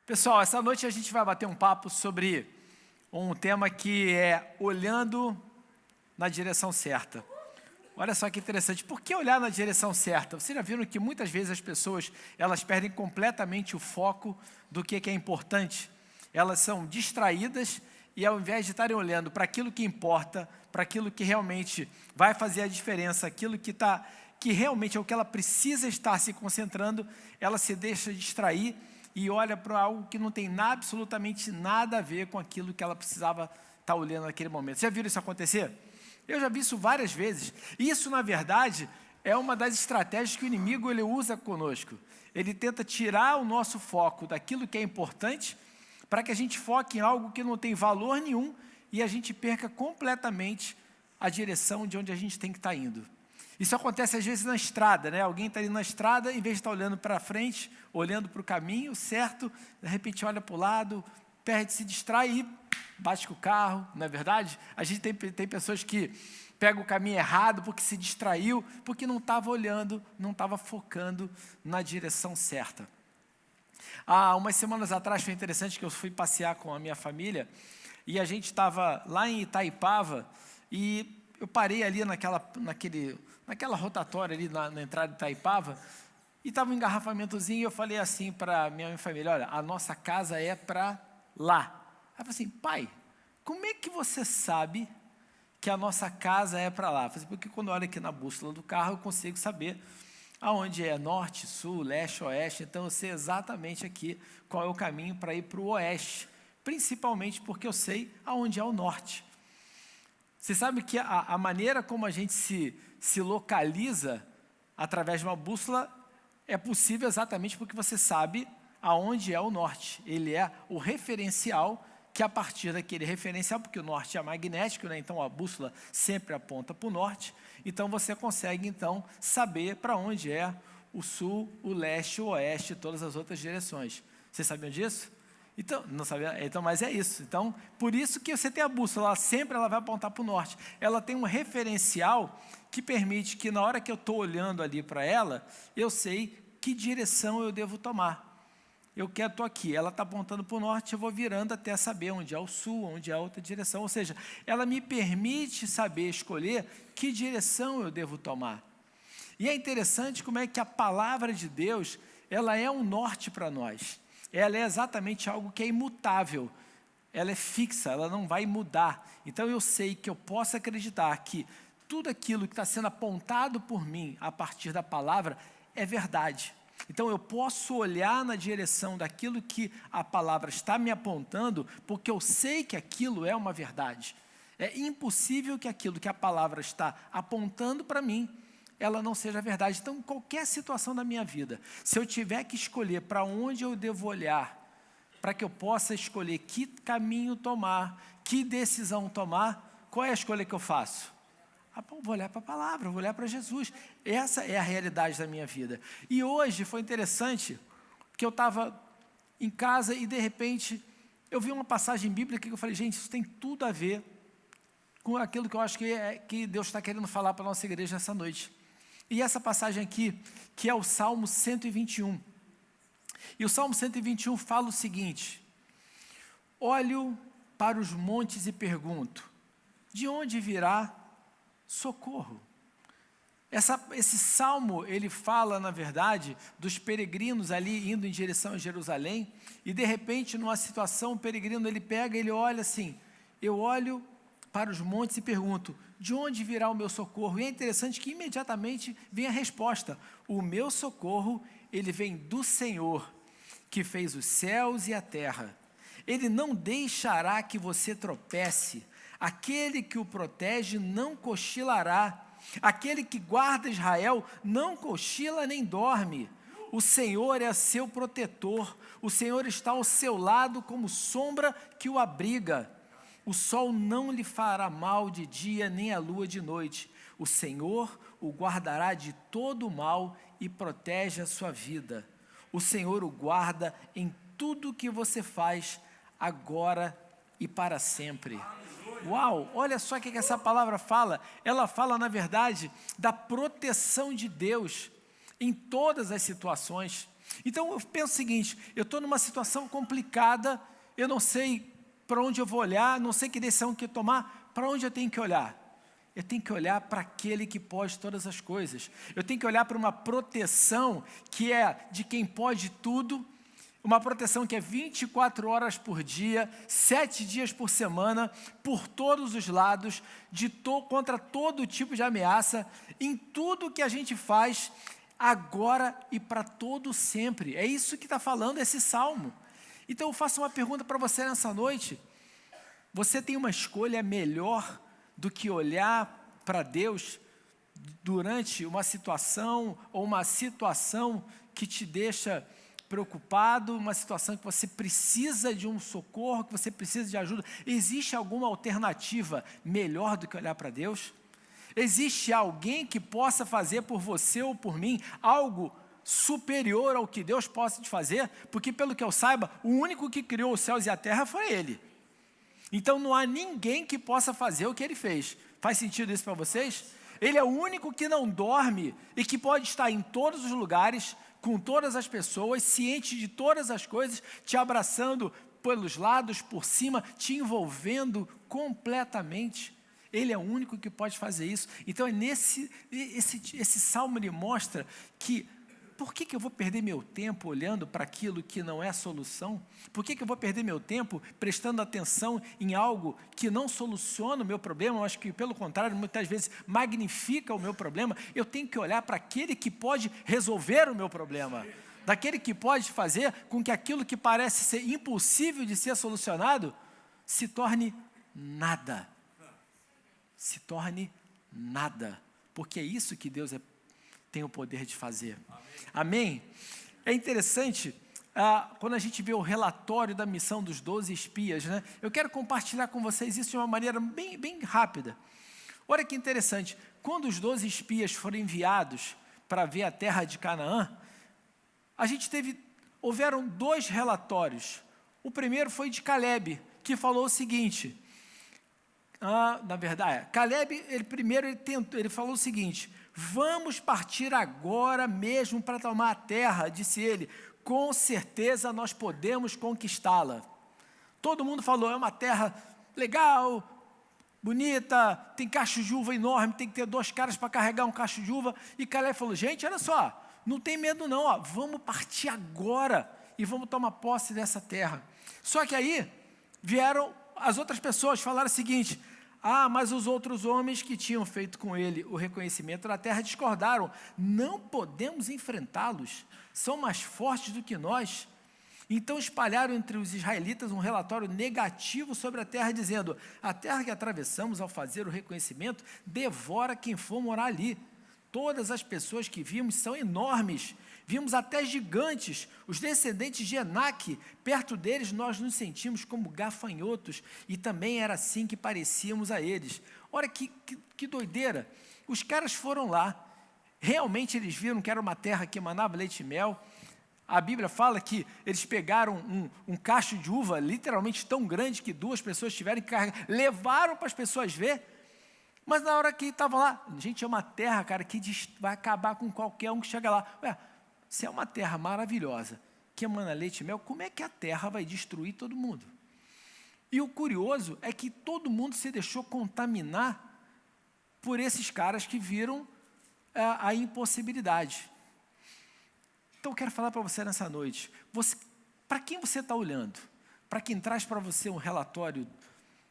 Pessoal, essa noite a gente vai bater um papo sobre um tema que é olhando na direção certa. Olha só que interessante, por que olhar na direção certa? Vocês já viram que muitas vezes as pessoas, elas perdem completamente o foco do que é importante? Elas são distraídas e ao invés de estarem olhando para aquilo que importa, para aquilo que realmente vai fazer a diferença, aquilo que realmente é o que ela precisa estar se concentrando, ela se deixa distrair e olha para algo que não tem absolutamente nada a ver com aquilo que ela precisava estar olhando naquele momento. Já viram isso acontecer? Eu já vi isso várias vezes. Isso, na verdade, é uma das estratégias que o inimigo ele usa conosco. Ele tenta tirar o nosso foco daquilo que é importante para que a gente foque em algo que não tem valor nenhum e a gente perca completamente a direção de onde a gente tem que estar indo. Isso acontece às vezes na estrada, né? Alguém está ali na estrada, em vez de estar olhando para frente, olhando para o caminho certo, de repente olha para o lado, perde, se distrai e bate com o carro, não é verdade? A gente tem pessoas que pegam o caminho errado porque se distraiu, porque não estava olhando, não estava focando na direção certa. Há umas semanas atrás foi interessante que eu fui passear com a minha família e a gente estava lá em Itaipava e eu parei ali naquela rotatória ali na entrada de Itaipava e estava um engarrafamentozinho e eu falei assim para a minha família, olha, a nossa casa é para lá. Aí eu falei assim, pai, como é que você sabe que a nossa casa é para lá? Eu falei assim, porque quando eu olho aqui na bússola do carro eu consigo saber aonde é norte, sul, leste, oeste, então eu sei exatamente aqui qual é o caminho para ir para o oeste, principalmente porque eu sei aonde é o norte. Você sabe que a maneira como a gente se localiza através de uma bússola é possível exatamente porque você sabe aonde é o norte. Ele é o referencial que a partir daquele referencial, porque o norte é magnético, né? Então a bússola sempre aponta para o norte, então você consegue então saber para onde é o sul, o leste, o oeste e todas as outras direções. Vocês sabiam disso? Então, não sabia, então, mas é isso. Então, por isso que você tem a bússola, ela vai apontar para o norte. Ela tem um referencial que permite que na hora que eu estou olhando ali para ela, eu sei que direção eu devo tomar. Eu estou aqui, ela está apontando para o norte, eu vou virando até saber onde é o sul, onde é a outra direção. Ou seja, ela me permite saber escolher que direção eu devo tomar. E é interessante como é que a palavra de Deus, ela é um norte para nós. Ela é exatamente algo que é imutável, ela é fixa, ela não vai mudar. Então eu sei que eu posso acreditar que tudo aquilo que está sendo apontado por mim a partir da palavra é verdade. Então eu posso olhar na direção daquilo que a palavra está me apontando, porque eu sei que aquilo é uma verdade. É impossível que aquilo que a palavra está apontando para mim ela não seja verdade. Então, qualquer situação da minha vida, se eu tiver que escolher para onde eu devo olhar, para que eu possa escolher que caminho tomar, que decisão tomar, qual é a escolha que eu faço? Vou olhar para a palavra, vou olhar para Jesus. Essa é a realidade da minha vida. E hoje foi interessante, que eu estava em casa e de repente, eu vi uma passagem bíblica que eu falei, gente, isso tem tudo a ver com aquilo que eu acho que Deus está querendo falar para a nossa igreja essa noite. E essa passagem aqui, que é o Salmo 121. E o Salmo 121 fala o seguinte: olho para os montes e pergunto, de onde virá socorro? Esse salmo, ele fala, na verdade, dos peregrinos ali indo em direção a Jerusalém, e de repente, numa situação, o peregrino, ele olha assim, eu olho para os montes e pergunto, de onde virá o meu socorro? E é interessante que imediatamente vem a resposta, o meu socorro, ele vem do Senhor, que fez os céus e a terra. Ele não deixará que você tropece, aquele que o protege não cochilará, aquele que guarda Israel não cochila nem dorme. O Senhor é seu protetor, o Senhor está ao seu lado como sombra que o abriga. O sol não lhe fará mal de dia, nem a lua de noite. O Senhor o guardará de todo o mal e protege a sua vida. O Senhor o guarda em tudo que você faz, agora e para sempre. Uau, olha só o que essa palavra fala. Ela fala, na verdade, da proteção de Deus em todas as situações. Então eu penso o seguinte, eu estou numa situação complicada, eu não sei para onde eu vou olhar, não sei que decisão que tomar, para onde eu tenho que olhar? Eu tenho que olhar para aquele que pode todas as coisas. Eu tenho que olhar para uma proteção que é de quem pode tudo, uma proteção que é 24 horas por dia, 7 dias por semana, por todos os lados, contra todo tipo de ameaça, em tudo que a gente faz, agora e para todo sempre. É isso que está falando esse salmo. Então eu faço uma pergunta para você nessa noite. Você tem uma escolha melhor do que olhar para Deus durante uma situação ou uma situação que te deixa preocupado, uma situação que você precisa de um socorro, que você precisa de ajuda? Existe alguma alternativa melhor do que olhar para Deus? Existe alguém que possa fazer por você ou por mim algo superior ao que Deus possa te fazer? Porque, pelo que eu saiba, o único que criou os céus e a terra foi Ele. Então não há ninguém que possa fazer o que Ele fez. Faz sentido isso para vocês? Ele é o único que não dorme e que pode estar em todos os lugares, com todas as pessoas, ciente de todas as coisas, te abraçando pelos lados, por cima, te envolvendo completamente. Ele é o único que pode fazer isso. Então esse salmo ele mostra que por que eu vou perder meu tempo olhando para aquilo que não é solução? Por que eu vou perder meu tempo prestando atenção em algo que não soluciona o meu problema? Eu acho que, pelo contrário, muitas vezes magnifica o meu problema. Eu tenho que olhar para aquele que pode resolver o meu problema, daquele que pode fazer com que aquilo que parece ser impossível de ser solucionado se torne nada. Se torne nada, porque é isso que Deus tem o poder de fazer. Amém? É interessante, quando a gente vê o relatório da missão dos 12 espias, né? Eu quero compartilhar com vocês isso de uma maneira bem rápida. Olha que interessante, quando os 12 espias foram enviados para ver a terra de Canaã, houveram 2 relatórios. O primeiro foi de Caleb, que falou o seguinte, na verdade, Caleb, ele falou o seguinte: vamos partir agora mesmo para tomar a terra, disse ele, com certeza nós podemos conquistá-la. Todo mundo falou, é uma terra legal, bonita, tem cacho de uva enorme, tem que ter 2 caras para carregar um cacho de uva. E Caleb falou, gente, olha só, não tem medo não, vamos partir agora e vamos tomar posse dessa terra. Só que aí vieram as outras pessoas, falaram o seguinte: mas os outros homens que tinham feito com ele o reconhecimento da terra discordaram. Não podemos enfrentá-los, são mais fortes do que nós. Então espalharam entre os israelitas um relatório negativo sobre a terra, dizendo: a terra que atravessamos ao fazer o reconhecimento devora quem for morar ali. Todas as pessoas que vimos são enormes, vimos até gigantes, os descendentes de Enaque. Perto deles nós nos sentimos como gafanhotos, e também era assim que parecíamos a eles. Olha que doideira, os caras foram lá, realmente eles viram que era uma terra que emanava leite e mel. A Bíblia fala que eles pegaram um cacho de uva, literalmente tão grande que 2 pessoas tiveram que carregar, levaram para as pessoas ver. Mas na hora que estava lá, gente, é uma terra, cara, que vai acabar com qualquer um que chega lá. Se é uma terra maravilhosa, que emana leite e mel, como é que a terra vai destruir todo mundo? E o curioso é que todo mundo se deixou contaminar por esses caras que viram a impossibilidade. Então eu quero falar para você nessa noite, para quem você está olhando? Para quem traz para você um relatório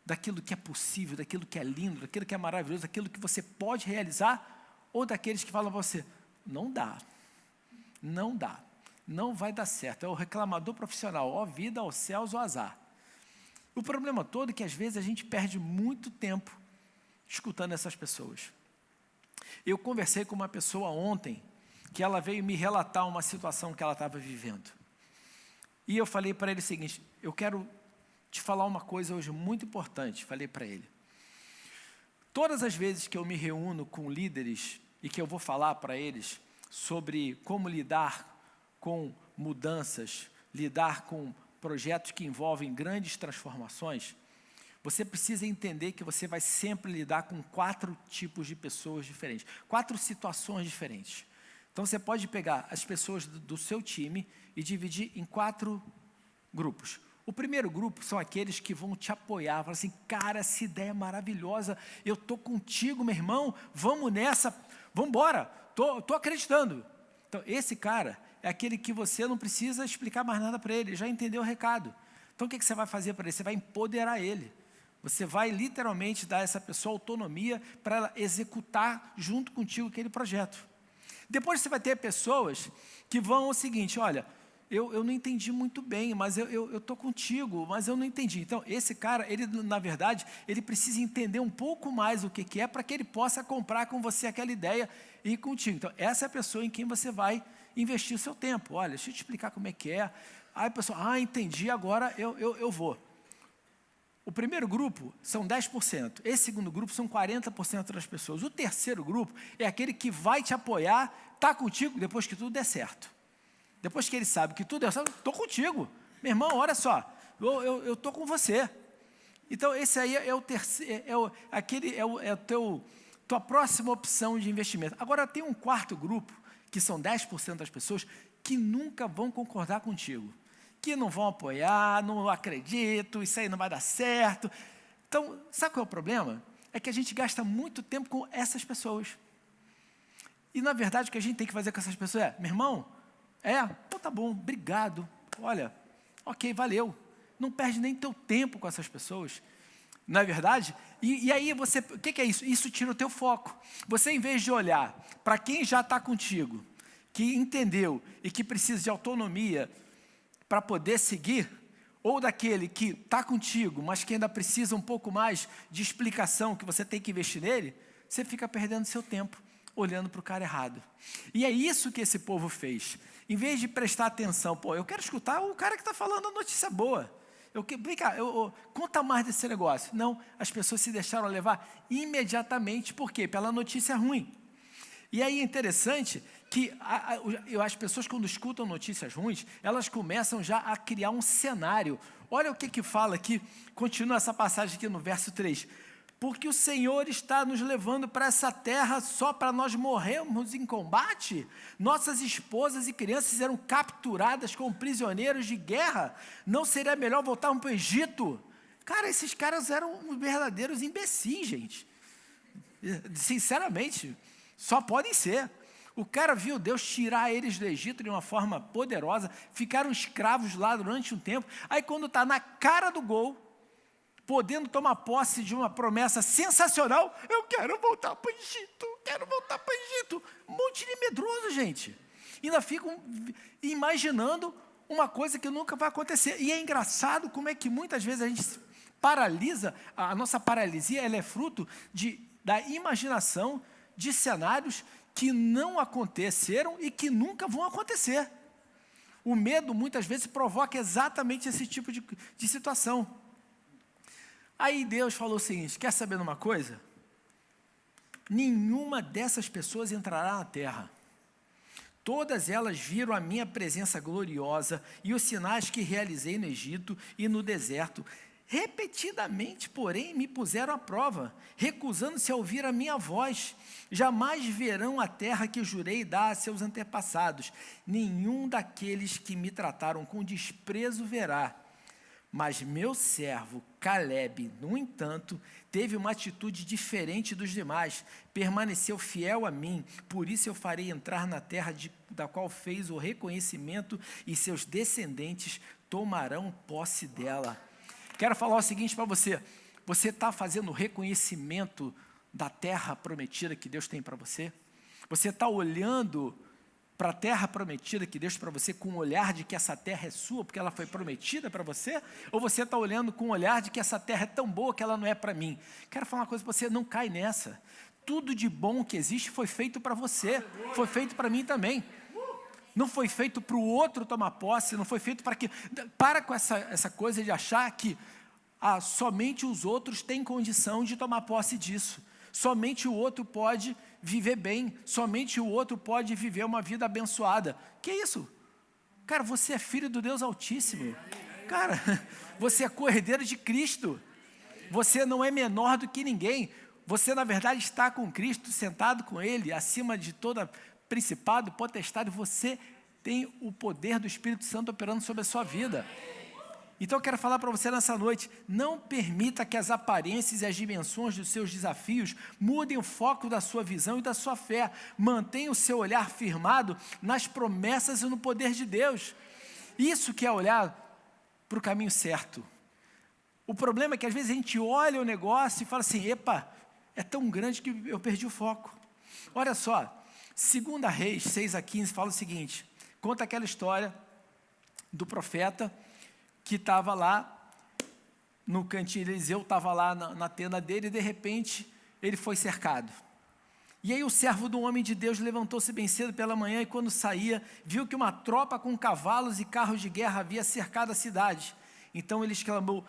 daquilo que é possível, daquilo que é lindo, daquilo que é maravilhoso, daquilo que você pode realizar, ou daqueles que falam para você, não dá, não vai dar certo, é o reclamador profissional, vida, aos céus, ou azar. O problema todo é que às vezes a gente perde muito tempo escutando essas pessoas. Eu conversei com uma pessoa ontem, que ela veio me relatar uma situação que ela estava vivendo. E eu falei para ele o seguinte, eu quero te falar uma coisa hoje muito importante, falei para ele. Todas as vezes que eu me reúno com líderes e que eu vou falar para eles sobre como lidar com mudanças, lidar com projetos que envolvem grandes transformações, você precisa entender que você vai sempre lidar com 4 tipos de pessoas diferentes, 4 situações diferentes. Então, você pode pegar as pessoas do seu time e dividir em 4 grupos. O primeiro grupo são aqueles que vão te apoiar, falar assim, cara, essa ideia é maravilhosa, eu estou contigo, meu irmão, vamos nessa, vamos embora, estou acreditando. Então, esse cara é aquele que você não precisa explicar mais nada para ele, já entendeu o recado. Então, o que você vai fazer para ele? Você vai empoderar ele. Você vai literalmente dar a essa pessoa autonomia para ela executar junto contigo aquele projeto. Depois você vai ter pessoas que vão o seguinte, olha, eu não entendi muito bem, mas eu estou contigo, mas eu não entendi. Então, esse cara, ele, na verdade, ele precisa entender um pouco mais o que é para que ele possa comprar com você aquela ideia e ir contigo. Então, essa é a pessoa em quem você vai investir o seu tempo. Olha, deixa eu te explicar como é que é. Aí a pessoa, entendi, agora eu vou. O primeiro grupo são 10%. Esse segundo grupo são 40% das pessoas. O terceiro grupo é aquele que vai te apoiar, está contigo depois que tudo der certo. Depois que ele sabe que tudo é certo, estou contigo. Meu irmão, olha só, eu estou com você. Então, esse aí é o terceiro, tua próxima opção de investimento. Agora, tem um quarto grupo, que são 10% das pessoas, que nunca vão concordar contigo. Que não vão apoiar, não acredito, isso aí não vai dar certo. Então, sabe qual é o problema? É que a gente gasta muito tempo com essas pessoas. E, na verdade, o que a gente tem que fazer com essas pessoas é, meu irmão, então tá bom, obrigado, olha, ok, valeu. Não perde nem teu tempo com essas pessoas, não é verdade? E aí você, o que é isso? Isso tira o teu foco. Você, em vez de olhar para quem já está contigo, que entendeu e que precisa de autonomia para poder seguir, ou daquele que está contigo, mas que ainda precisa um pouco mais de explicação, que você tem que investir nele, você fica perdendo seu tempo, olhando para o cara errado. E é isso que esse povo fez. Em vez de prestar atenção, eu quero escutar o cara que está falando a notícia boa. Vem cá, conta mais desse negócio. Não, as pessoas se deixaram levar imediatamente, por quê? Pela notícia ruim. E aí é interessante que as pessoas, quando escutam notícias ruins, elas começam já a criar um cenário. Olha o que fala aqui, continua essa passagem aqui no verso 3. Porque o Senhor está nos levando para essa terra só para nós morrermos em combate? Nossas esposas e crianças eram capturadas como prisioneiros de guerra? Não seria melhor voltarmos para o Egito? Cara, esses caras eram verdadeiros imbecis, gente. Sinceramente, só podem ser. O cara viu Deus tirar eles do Egito de uma forma poderosa, ficaram escravos lá durante um tempo. Aí quando está na cara do gol, podendo tomar posse de uma promessa sensacional, eu quero voltar para o Egito, um monte de medroso, gente. E ainda ficam imaginando uma coisa que nunca vai acontecer. E é engraçado como é que muitas vezes a gente paralisa, a nossa paralisia ela é fruto da imaginação de cenários que não aconteceram e que nunca vão acontecer. O medo muitas vezes provoca exatamente esse tipo de situação. Aí Deus falou o seguinte, quer saber de uma coisa? Nenhuma dessas pessoas entrará na terra. Todas elas viram a minha presença gloriosa e os sinais que realizei no Egito e no deserto. Repetidamente, porém, me puseram à prova, recusando-se a ouvir a minha voz. Jamais verão a terra que jurei dar a seus antepassados. Nenhum daqueles que me trataram com desprezo verá. Mas meu servo Caleb, no entanto, teve uma atitude diferente dos demais, permaneceu fiel a mim, por isso eu farei entrar na terra da qual fez o reconhecimento e seus descendentes tomarão posse dela. Quero falar o seguinte para você, você está fazendo o reconhecimento da terra prometida que Deus tem para você? Você está olhando para a terra prometida que Deus para você com o olhar de que essa terra é sua porque ela foi prometida para você? Ou você está olhando com o olhar de que essa terra é tão boa que ela não é para mim? Quero falar uma coisa para você, não cai nessa. Tudo de bom que existe foi feito para você, foi feito para mim também. Não foi feito para o outro tomar posse, não foi feito para que... Para com essa coisa de achar que somente os outros têm condição de tomar posse disso. Somente o outro pode viver bem, somente o outro pode viver uma vida abençoada. Que isso? Cara, você é filho do Deus Altíssimo. Cara, você é co-herdeiro de Cristo. Você não é menor do que ninguém. Você, na verdade, está com Cristo, sentado com Ele, acima de toda principado, potestade, você tem o poder do Espírito Santo operando sobre a sua vida. Então eu quero falar para você nessa noite, não permita que as aparências e as dimensões dos seus desafios mudem o foco da sua visão e da sua fé. Mantenha o seu olhar firmado nas promessas e no poder de Deus. Isso que é olhar para o caminho certo. O problema é que às vezes a gente olha o negócio e fala assim, epa, é tão grande que eu perdi o foco. Olha só, 2 Reis 6-15 fala o seguinte, conta aquela história do profeta que estava lá no cantinho, Eliseu estava lá na tenda dele e de repente ele foi cercado. E aí o servo do homem de Deus levantou-se bem cedo pela manhã e quando saía, viu que uma tropa com cavalos e carros de guerra havia cercado a cidade. Então ele exclamou,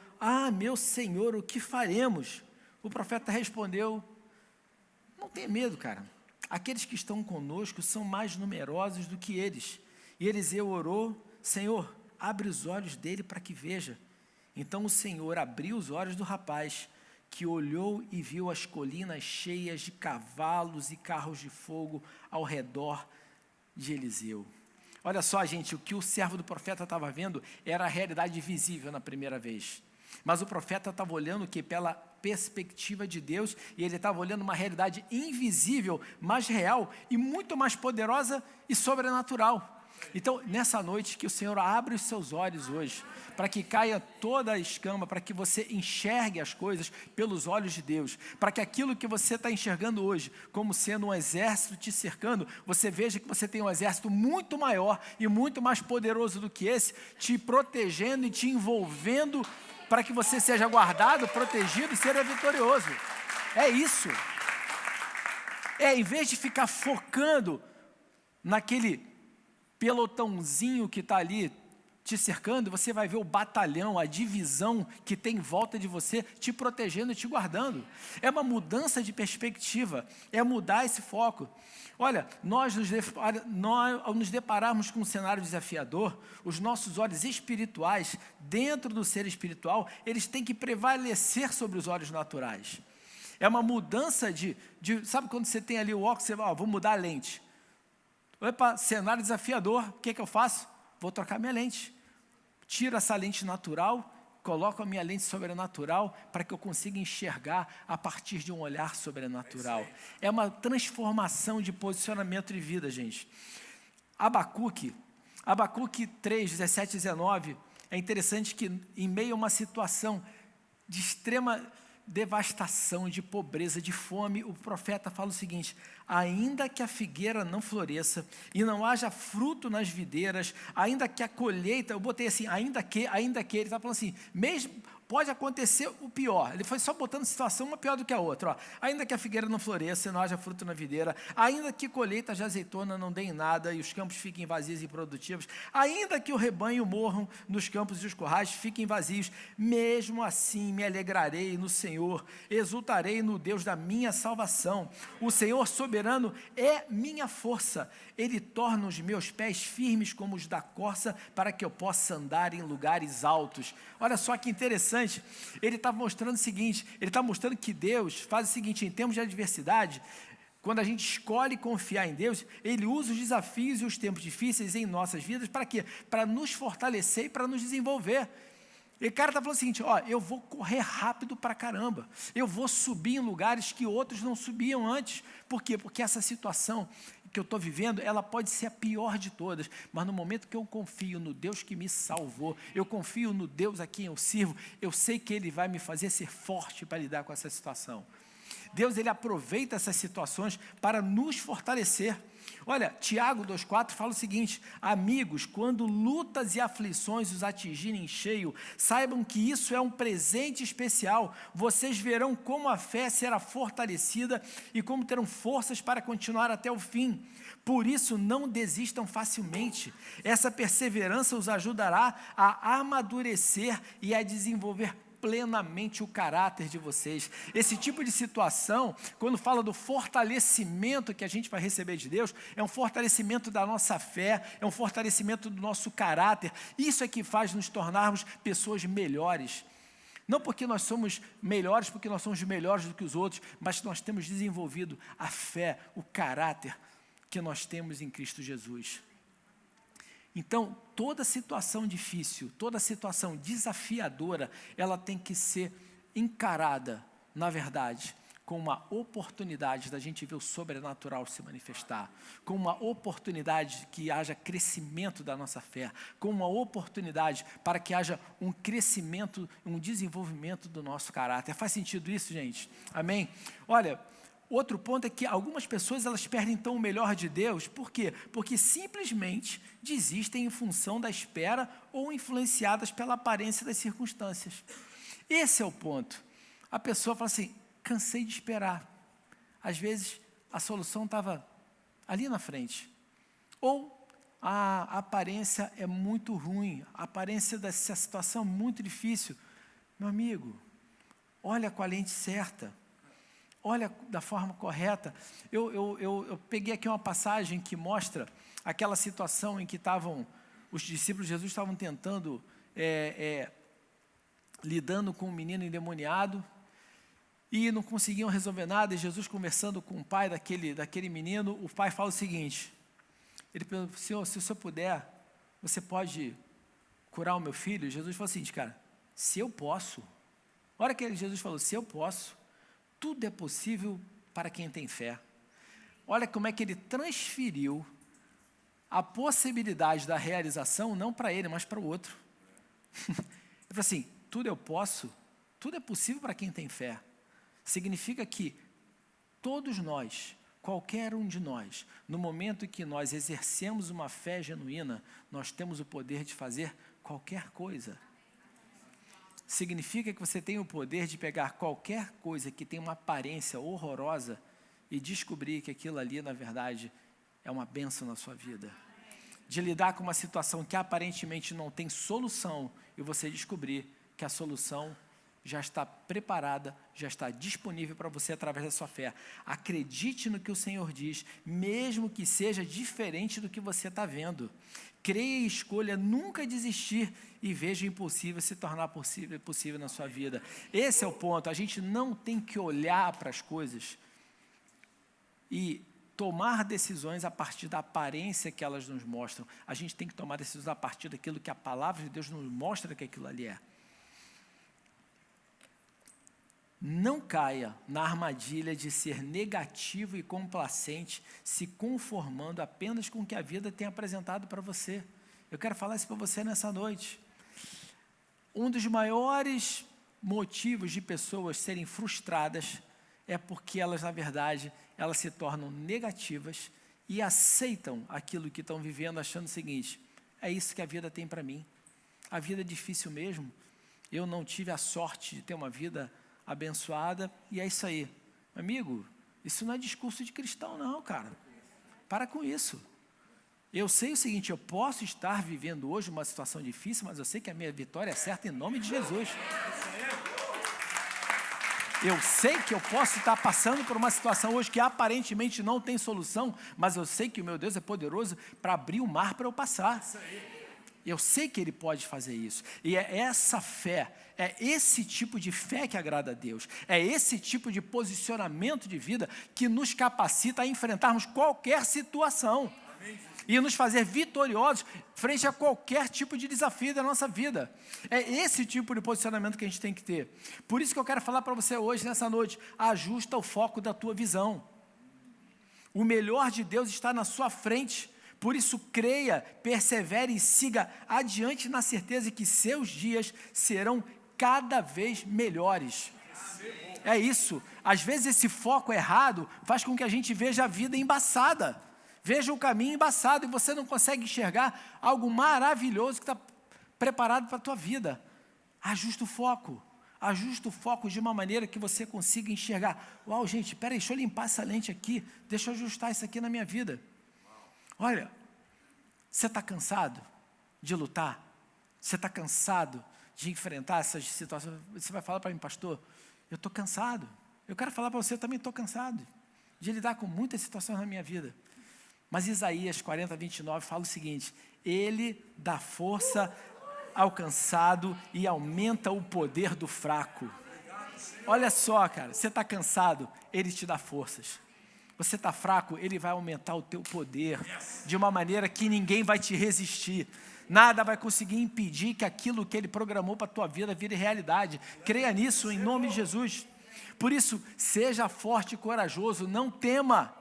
meu Senhor, o que faremos? O profeta respondeu, não tenha medo, cara. Aqueles que estão conosco são mais numerosos do que eles. E Eliseu orou, Senhor, abre os olhos dele para que veja. Então o Senhor abriu os olhos do rapaz, que olhou e viu as colinas cheias de cavalos e carros de fogo ao redor de Eliseu. Olha só, gente, o que o servo do profeta estava vendo era a realidade visível na primeira vez. Mas o profeta estava olhando que pela perspectiva de Deus, e ele estava olhando uma realidade invisível, mais real e muito mais poderosa e sobrenatural. Então, nessa noite, que o Senhor abre os seus olhos hoje, para que caia toda a escama, para que você enxergue as coisas pelos olhos de Deus, para que aquilo que você está enxergando hoje, como sendo um exército te cercando, você veja que você tem um exército muito maior e muito mais poderoso do que esse, te protegendo e te envolvendo, para que você seja guardado, protegido e seja vitorioso. É isso. Em vez de ficar focando naquele pelotãozinho que está ali te cercando, você vai ver o batalhão, a divisão que tem em volta de você, te protegendo e te guardando. É uma mudança de perspectiva, é mudar esse foco. Olha, nós ao nos depararmos com um cenário desafiador, os nossos olhos espirituais, dentro do ser espiritual, eles têm que prevalecer sobre os olhos naturais. É uma mudança sabe quando você tem ali o óculos, você vai, vou mudar a lente. Opa, cenário desafiador, o que eu faço? Vou trocar minha lente. Tiro essa lente natural, coloco a minha lente sobrenatural para que eu consiga enxergar a partir de um olhar sobrenatural. É uma transformação de posicionamento de vida, gente. Abacuque 3, 17 e 19, é interessante que em meio a uma situação de extrema devastação, de pobreza, de fome, o profeta fala o seguinte, ainda que a figueira não floresça e não haja fruto nas videiras, ainda que a colheita, eu botei assim, ainda que, ele está falando assim, mesmo pode acontecer o pior, ele foi só botando situação uma pior do que a outra, ainda que a figueira não floresça e não haja fruto na videira, ainda que colheitas de azeitona não deem nada e os campos fiquem vazios e improdutivos, ainda que o rebanho morram nos campos e os currais fiquem vazios, mesmo assim me alegrarei no Senhor, exultarei no Deus da minha salvação, o Senhor soberano é minha força, Ele torna os meus pés firmes como os da corça para que eu possa andar em lugares altos. Olha só que interessante, ele está mostrando o seguinte, ele está mostrando que Deus faz o seguinte, em termos de adversidade, quando a gente escolhe confiar em Deus, Ele usa os desafios e os tempos difíceis em nossas vidas, para quê? Para nos fortalecer e para nos desenvolver. E o cara está falando o seguinte, eu vou correr rápido para caramba, eu vou subir em lugares que outros não subiam antes. Por quê? Porque essa situação que eu estou vivendo, ela pode ser a pior de todas, mas no momento que eu confio no Deus que me salvou, eu confio no Deus a quem eu sirvo, eu sei que Ele vai me fazer ser forte para lidar com essa situação. Deus, Ele aproveita essas situações para nos fortalecer. Olha, Tiago 2,4 fala o seguinte, amigos, quando lutas e aflições os atingirem em cheio, saibam que isso é um presente especial, vocês verão como a fé será fortalecida e como terão forças para continuar até o fim. Por isso, não desistam facilmente, essa perseverança os ajudará a amadurecer e a desenvolver plenamente o caráter de vocês. Esse tipo de situação, quando fala do fortalecimento que a gente vai receber de Deus, é um fortalecimento da nossa fé, é um fortalecimento do nosso caráter. Isso é que faz nos tornarmos pessoas melhores. Não porque nós somos melhores, porque nós somos melhores do que os outros, mas nós temos desenvolvido a fé, o caráter que nós temos em Cristo Jesus. Então, toda situação difícil, toda situação desafiadora, ela tem que ser encarada, na verdade, com uma oportunidade da gente ver o sobrenatural se manifestar, com uma oportunidade que haja crescimento da nossa fé, com uma oportunidade para que haja um crescimento, um desenvolvimento do nosso caráter. Faz sentido isso, gente? Amém? Olha, outro ponto é que algumas pessoas elas perdem então o melhor de Deus. Por quê? Porque simplesmente desistem em função da espera ou influenciadas pela aparência das circunstâncias. Esse é o ponto. A pessoa fala assim, cansei de esperar. Às vezes a solução estava ali na frente. Ou a aparência é muito ruim, a aparência dessa situação é muito difícil. Meu amigo, olha com a lente certa. Olha da forma correta. Eu peguei aqui uma passagem que mostra aquela situação em que os discípulos de Jesus estavam tentando, lidando com um menino endemoniado, e não conseguiam resolver nada, e Jesus conversando com o pai daquele menino, o pai fala o seguinte, ele pergunta, Senhor, se o Senhor puder, você pode curar o meu filho? Jesus falou assim, cara, se eu posso, a hora que Jesus falou, se eu posso, tudo é possível para quem tem fé. Olha como é que ele transferiu a possibilidade da realização, não para ele, mas para o outro. Ele falou assim, tudo eu posso, tudo é possível para quem tem fé. Significa que todos nós, qualquer um de nós, no momento em que nós exercemos uma fé genuína, nós temos o poder de fazer qualquer coisa. Significa que você tem o poder de pegar qualquer coisa que tem uma aparência horrorosa e descobrir que aquilo ali, na verdade, é uma bênção na sua vida. De lidar com uma situação que aparentemente não tem solução e você descobrir que a solução já está preparada, já está disponível para você através da sua fé. Acredite no que o Senhor diz, mesmo que seja diferente do que você está vendo. Creia e escolha nunca desistir e veja o impossível se tornar possível na sua vida. Esse é o ponto. A gente não tem que olhar para as coisas e tomar decisões a partir da aparência que elas nos mostram. A gente tem que tomar decisões a partir daquilo que a palavra de Deus nos mostra que aquilo ali é. Não caia na armadilha de ser negativo e complacente, se conformando apenas com o que a vida tem apresentado para você. Eu quero falar isso para você nessa noite. Um dos maiores motivos de pessoas serem frustradas é porque elas, na verdade, elas se tornam negativas e aceitam aquilo que estão vivendo, achando o seguinte, é isso que a vida tem para mim. A vida é difícil mesmo. Eu não tive a sorte de ter uma vida abençoada, e é isso aí. Amigo, isso não é discurso de cristão não, cara. Para com isso. Eu sei o seguinte, eu posso estar vivendo hoje uma situação difícil, mas eu sei que a minha vitória é certa em nome de Jesus. Eu sei que eu posso estar passando por uma situação hoje que aparentemente não tem solução, mas eu sei que o meu Deus é poderoso para abrir o mar para eu passar. Eu sei que Ele pode fazer isso. E é essa fé, é esse tipo de fé que agrada a Deus. É esse tipo de posicionamento de vida que nos capacita a enfrentarmos qualquer situação. E nos fazer vitoriosos frente a qualquer tipo de desafio da nossa vida. É esse tipo de posicionamento que a gente tem que ter. Por isso que eu quero falar para você hoje, nessa noite, ajusta o foco da tua visão. O melhor de Deus está na sua frente. Por isso, creia, persevere e siga adiante na certeza que seus dias serão cada vez melhores. É isso. Às vezes esse foco errado faz com que a gente veja a vida embaçada. Veja o caminho embaçado e você não consegue enxergar algo maravilhoso que está preparado para a tua vida. Ajusta o foco. Ajusta o foco de uma maneira que você consiga enxergar. Uau, gente, peraí, deixa eu limpar essa lente aqui. Deixa eu ajustar isso aqui na minha vida. Olha, você está cansado de lutar? Você está cansado de enfrentar essas situações? Você vai falar para mim, pastor, eu estou cansado. Eu quero falar para você, eu também estou cansado de lidar com muitas situações na minha vida. Mas Isaías 40, 29 fala o seguinte, Ele dá força ao cansado e aumenta o poder do fraco. Olha só, cara, você está cansado, Ele te dá forças. você está fraco, Ele vai aumentar o teu poder de uma maneira que ninguém vai te resistir. Nada vai conseguir impedir que aquilo que Ele programou para a tua vida vire realidade. Creia nisso em nome de Jesus. Por isso, seja forte e corajoso, não tema.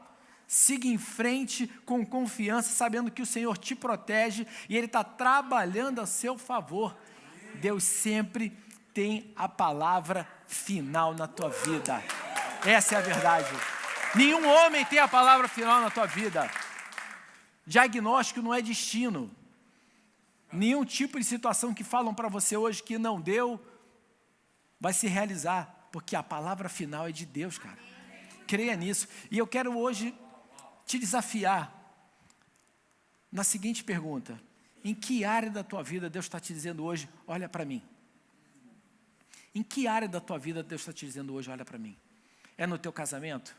Siga em frente com confiança, sabendo que o Senhor te protege e Ele está trabalhando a seu favor. Deus sempre tem a palavra final na tua vida. Essa é a verdade. Nenhum homem tem a palavra final na tua vida. Diagnóstico não é destino. Nenhum tipo de situação que falam para você hoje que não deu, vai se realizar, porque a palavra final é de Deus, cara. Creia nisso. E eu quero hoje te desafiar na seguinte pergunta: em que área da tua vida Deus está te dizendo hoje, olha para mim? Em que área da tua vida Deus está te dizendo hoje, olha para mim? É no teu casamento?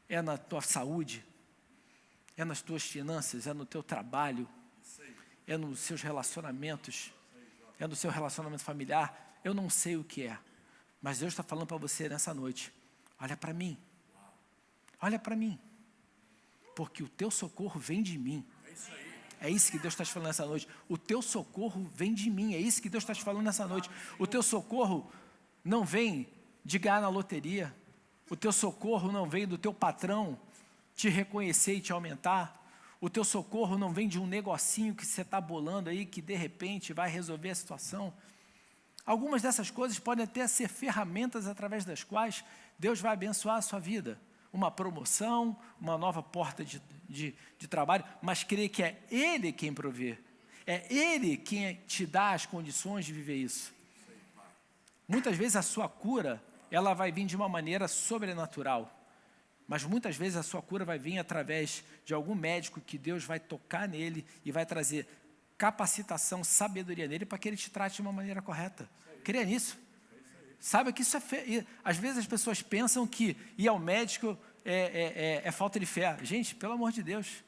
É na tua saúde? É nas tuas finanças? É no teu trabalho? É nos seus relacionamentos? É no seu relacionamento familiar? Eu não sei o que é, mas Deus está falando para você nessa noite, olha para mim. Olha para mim. Porque o teu socorro vem de mim. É isso que Deus está te falando nessa noite. O teu socorro vem de mim. É isso que Deus está te falando nessa noite. O teu socorro não vem de ganhar na loteria. O teu socorro não vem do teu patrão te reconhecer e te aumentar. O teu socorro não vem de um negocinho que você está bolando aí, que de repente vai resolver a situação. Algumas dessas coisas podem até ser ferramentas através das quais Deus vai abençoar a sua vida. Uma promoção, uma nova porta de trabalho, mas creia que é Ele quem provê. É Ele quem te dá as condições de viver isso. Muitas vezes a sua cura, ela vai vir de uma maneira sobrenatural. Mas muitas vezes a sua cura vai vir através de algum médico que Deus vai tocar nele e vai trazer capacitação, sabedoria nele para que ele te trate de uma maneira correta. Creia nisso. Saiba que isso é às vezes as pessoas pensam que ir ao médico é falta de fé. Gente, pelo amor de Deus,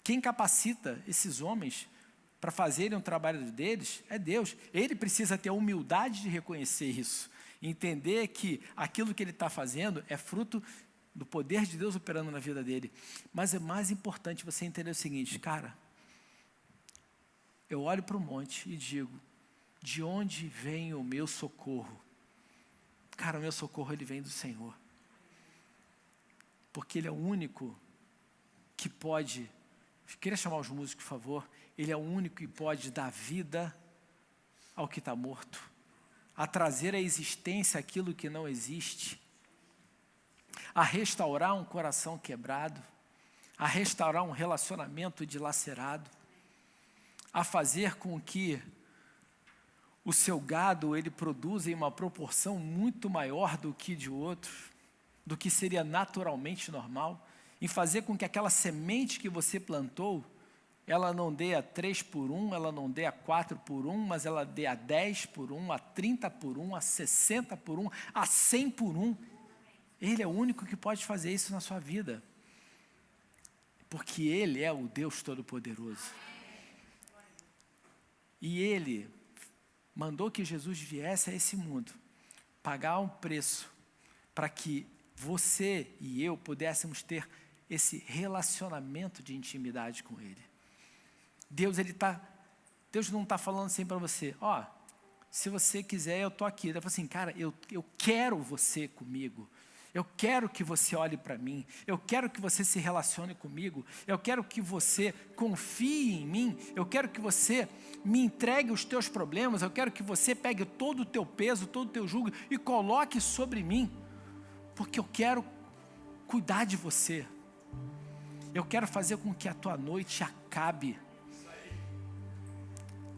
quem capacita esses homens para fazerem o trabalho deles é Deus. Ele precisa ter a humildade de reconhecer isso, entender que aquilo que ele está fazendo é fruto do poder de Deus operando na vida dele. Mas é mais importante você entender o seguinte, cara, eu olho para o monte e digo, de onde vem o meu socorro? Cara, o meu socorro ele vem do Senhor. Porque Ele é o único que pode, queria chamar os músicos, por favor, Ele é o único que pode dar vida ao que está morto, a trazer à existência aquilo que não existe, a restaurar um coração quebrado, a restaurar um relacionamento dilacerado, a fazer com que o seu gado ele produza em uma proporção muito maior do que de outros, do que seria naturalmente normal, em fazer com que aquela semente que você plantou, ela não dê a 3 por 1, ela não dê a 4 por 1, mas ela dê a 10 por 1, a 30 por 1, a 60 por 1, a 100 por 1. Ele é o único que pode fazer isso na sua vida, porque Ele é o Deus Todo-Poderoso. E Ele mandou que Jesus viesse a esse mundo, pagar um preço para que você e eu pudéssemos ter esse relacionamento de intimidade com Ele. Deus não está falando assim para você, se você quiser eu estou aqui. Ele fala assim, cara, eu quero você comigo. Eu quero que você olhe para mim, eu quero que você se relacione comigo, eu quero que você confie em mim, eu quero que você me entregue os teus problemas, eu quero que você pegue todo o teu peso, todo o teu jugo e coloque sobre mim, porque eu quero cuidar de você, eu quero fazer com que a tua noite acabe.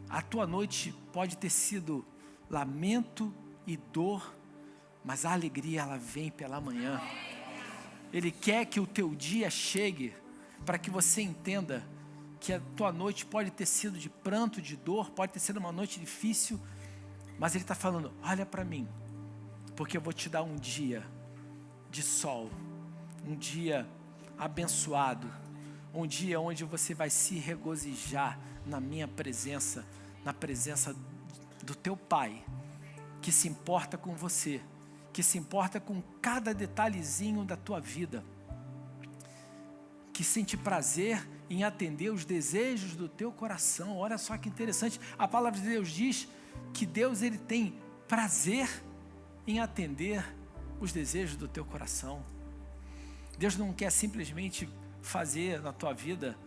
A tua noite pode ter sido lamento e dor, mas a alegria ela vem pela manhã. Ele quer que o teu dia chegue para que você entenda que a tua noite pode ter sido de pranto, de dor, pode ter sido uma noite difícil, mas Ele está falando, olha para mim, porque eu vou te dar um dia de sol, um dia abençoado, um dia onde você vai se regozijar na minha presença, na presença do teu Pai, que se importa com você, que se importa com cada detalhezinho da tua vida. que sente prazer em atender os desejos do teu coração. Olha só que interessante, a palavra de Deus diz que Deus ele tem prazer em atender os desejos do teu coração. Deus não quer simplesmente fazer na tua vida,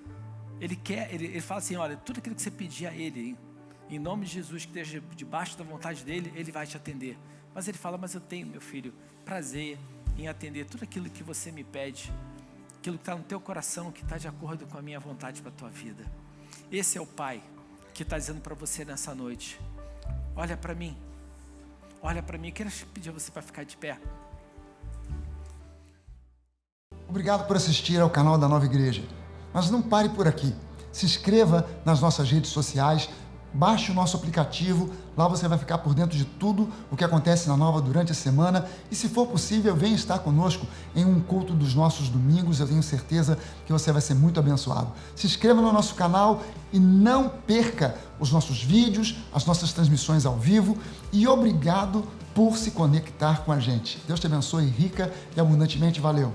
Ele fala assim, olha, tudo aquilo que você pedir a Ele, em nome de Jesus, que esteja debaixo da vontade dEle, Ele vai te atender. Mas Ele fala, mas eu tenho, meu filho, prazer em atender tudo aquilo que você me pede, aquilo que está no teu coração, que está de acordo com a minha vontade para a tua vida. Esse é o Pai que está dizendo para você nessa noite, olha para mim, quero pedir a você para ficar de pé. Obrigado por assistir ao canal da Nova Igreja. Mas não pare por aqui. Se inscreva nas nossas redes sociais, baixe o nosso aplicativo, lá você vai ficar por dentro de tudo o que acontece na Nova durante a semana e, se for possível, venha estar conosco em um culto dos nossos domingos, eu tenho certeza que você vai ser muito abençoado. Se inscreva no nosso canal e não perca os nossos vídeos, as nossas transmissões ao vivo e obrigado por se conectar com a gente. Deus te abençoe rica e abundantemente, valeu!